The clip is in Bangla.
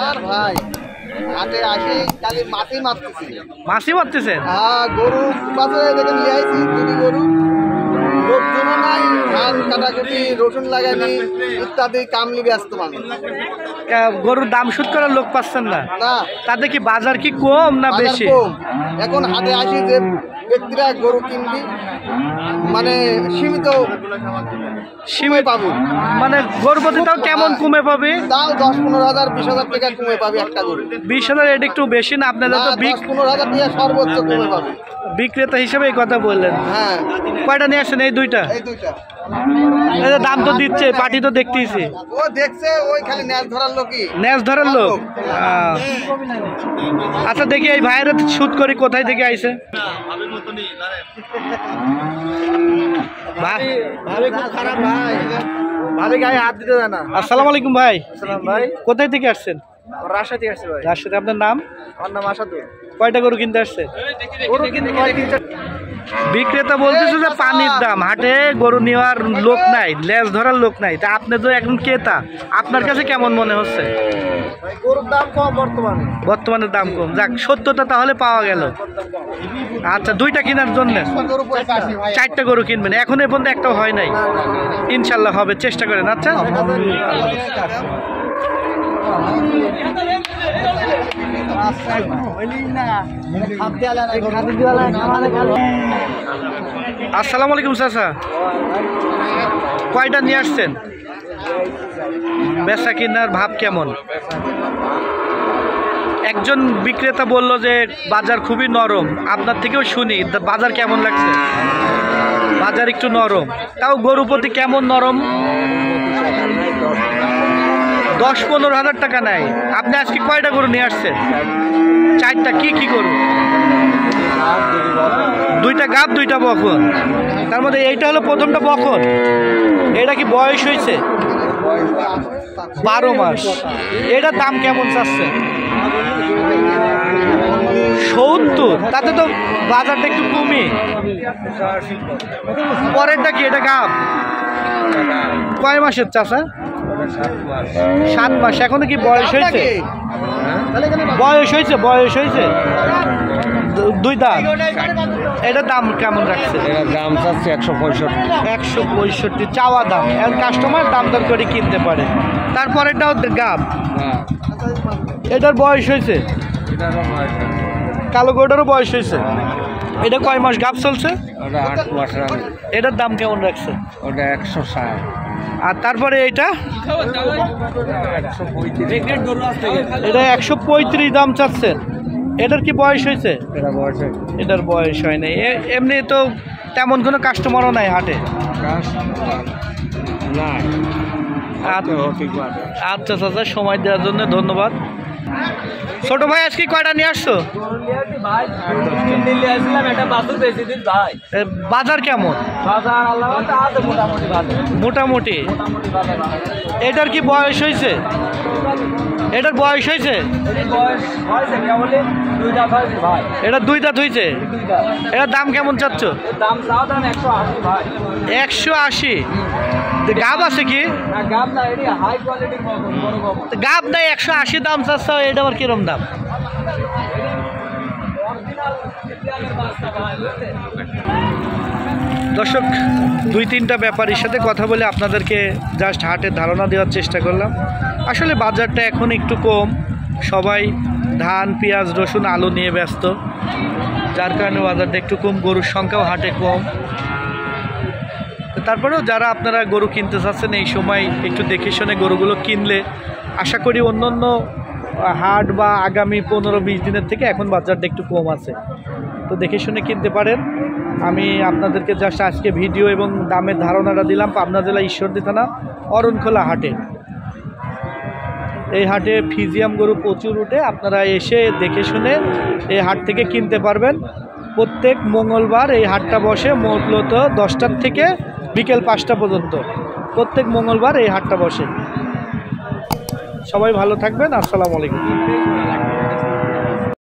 আর ভাই হাটে আসি খালি মাছি মারতেছি। মাছি মারতেছেন? হ্যাঁ, গরু বাজারে দেখে নিয়ে আইছি দুটি গরু। লোকজন নাই, ধান কাটাকুটি, রসুন লাগানি ইত্যাদি কামলি ব্যস্ত মানুষ। গরুর দাম শুট করার লোক পাচ্ছেন না? না। তাতে কি বাজার কি কম না বেশি? কম। এখন হাটে আসি যে ব্যক্তিরা গরু কিনবি মানে সীমিত পাবো, মানে গরু প্রতি তাও কেমন কমে পাবে? তাও 10-15,000 20,000 টাকা কমে পাবে একটা গরু। 20,000 এটা একটু বেশি না? আপনাদের তো 10-15,000 টাকা সর্বোচ্চ কমে পাবে। বিক্রেতা হিসেবে এই কথা বললেন। হ্যাঁ। কয়টা নিয়ে আসছেন? এই দুইটা। এই দুইটা। দাম তো দিচ্ছে, পার্টি তো দেখতেইছি। ও দেখছে, ওই খালি ন্যাচ ধরার লোকই। ন্যাচ ধরার লোক? আচ্ছা দেখি এই ভাইয়ের শুট করি কোথায় থেকে আইছে। ভাবে খুব খারাপ ভাই, ভাবে গায়ে হাত দিতে জানা। আসসালামু আলাইকুম ভাই। আসসালাম ভাই। কোথায় থেকে আসছেন? রাজশাহী থেকে আসছি ভাই। রাজশাহী। আপনার নাম? আমার নাম আসাদুল। কয়টা গরু কিনতে আসছে? গরু কিনতে বিক্রেতা বলতেছে যে পানির দাম, হাটে গরু নেওয়ার লোক নাই, লেজ ধরার লোক নাই। তা আপনি তো এখন ক্রেতা, আপনার কাছে কেমন মনে হচ্ছে? গরুর দাম কম বর্তমানে দাম কম। যাক, সত্যতা তাহলে পাওয়া গেল। আচ্ছা, দুইটা কেনার জন্য 4টা গরু কিনবেন? এখন এ পর্যন্ত একটাও হয় নাই? ইনশাল্লাহ হবে, চেষ্টা করেন। আচ্ছা, আসসালামু আলাইকুম চাচা। কয়টা নিয়ে আসছেন? বেচা কিনার ভাব কেমন? একজন বিক্রেতা বলল যে বাজার খুবই নরম। আপনার থেকেও শুনি, বাজার কেমন লাগছে? বাজার একটু নরম, তাও গরু প্রতি কেমন নরম? 10-15,000 টাকা নেয়। আপনি আজকে কয়টা গরু নিয়ে আসছেন? 4টা। কি কি গরু? 2টা গাব, 2টা বকন। তার মধ্যে এইটা হলো প্রথমটা বকন। এটা কি বয়স হয়েছে? 12 মাস। এটার দাম কেমন চাচ্ছে? 70। তাতে তো বাজারটা একটু কমই। পরেরটা কি? এটা গাব। কয় মাসের চাচা? 7 মাস। এখনো কি বয়স হয়েছে? বয়স হয়েছে? বয়স হয়েছে 2 দাঁত। এটার দাম কেমন রাখছে? দাম চাচ্ছে 165 চাওয়া দাম। এখন কাস্টমার দাম দর করে কিনতে পারে। তারপরেটাও গাব। এটার বয়স হয়েছে? কালো গরুটারও বয়স হয়েছে। এটা কয় মাস গাব চলছে? 8 মাস। এটার দাম কেমন রাখছে? ওটা 160। আর তারপরে এটা? এটা 135 দাম চাচ্ছেন। এটার কি বয়স হয়েছে? এটার বয়স হয় নাই। এমনি তো তেমন কোনো কাস্টমারও নাই হাটে। আচ্ছা চাচা, সময় দেওয়ার জন্য ধন্যবাদ। ছোট ভাই, আজকে কয়টা নিয়ে আসছো? বাজার কেমন? মোটামুটি। এটার কি বয়স হয়েছে? এটার বয়স হয়েছে? এটা 2 দাঁত হয়েছে। এটার দাম কেমন চাচ্ছ? 180। গাব আছে কি? গাব নাই, 180 দাম চাচ্ছ। এটা আবার কিরম দাম? দর্শক, 2-3টা ব্যাপারীর সাথে কথা বলে আপনাদেরকে জাস্ট হাটের ধারণা দেওয়ার চেষ্টা করলাম। আসলে বাজারটা এখন একটু কম, সবাই ধান, পেঁয়াজ, রসুন, আলু নিয়ে ব্যস্ত, যার কারণে বাজারটা একটু কম। গরুর সংখ্যাও হাটে কম। তারপরেও যারা আপনারা গরু কিনতে চাচ্ছেন, এই সময় একটু দেখে শুনে গরুগুলো কিনলে আশা করি অন্য অন্য হাট বা আগামী 15-20 দিনের থেকে এখন বাজারটা একটু কম আছে, তো দেখে শুনে কিনতে পারেন। আমি আপনাদেরকে জাস্ট আজকে ভিডিও এবং দামের ধারণাটা দিলাম পাবনা জেলা ঈশ্বরদী থানা অরণখোলা হাটে। এই হাটে ফিজিয়াম গরু প্রচুর উঠে, আপনারা এসে দেখে শুনে এই হাট থেকে কিনতে পারবেন। প্রত্যেক মঙ্গলবার এই হাটটা বসে মূলত 10টার থেকে বিকেল 5টা পর্যন্ত। প্রত্যেক মঙ্গলবার এই হাটটা বসে। সবাই ভালো থাকবেন। আসসালামু আলাইকুম।